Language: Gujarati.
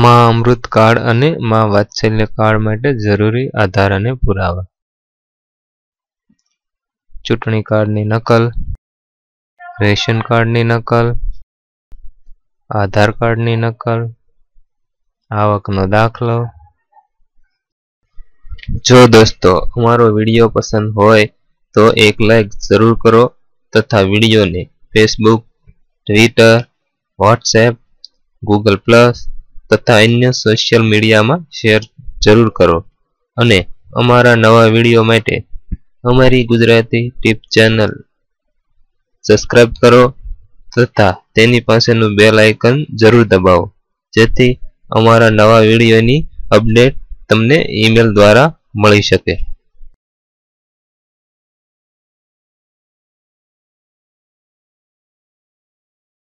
માં અમૃત કાર્ડ અને માં વાત્સલ્ય કાર્ડ માટે જરૂરી આધાર અને પુરાવા. ચૂંટણી કાર્ડની નકલ, રેશન કાર્ડની નકલ, આધાર કાર્ડની નકલ, આવકનો દાખલો. જો દોસ્તો અમારો વિડીયો પસંદ હોય તો એક લાઈક જરૂર કરો તથા વિડીયોને Facebook, Twitter, WhatsApp, Google plus તથા અન્ય સોશિયલ મીડિયામાં શેર જરૂર કરો અને અમારા નવા વિડીયો માટે અમારી ગુજરાતી ટીપ ચેનલ સબસ્ક્રાઇબ કરો તથા તેની પાસેનું બેલ આઇકન જરૂર દબાવો જેથી અમારા નવા વિડીયોની અપડેટ તમને ઈમેલ દ્વારા મળી શકે.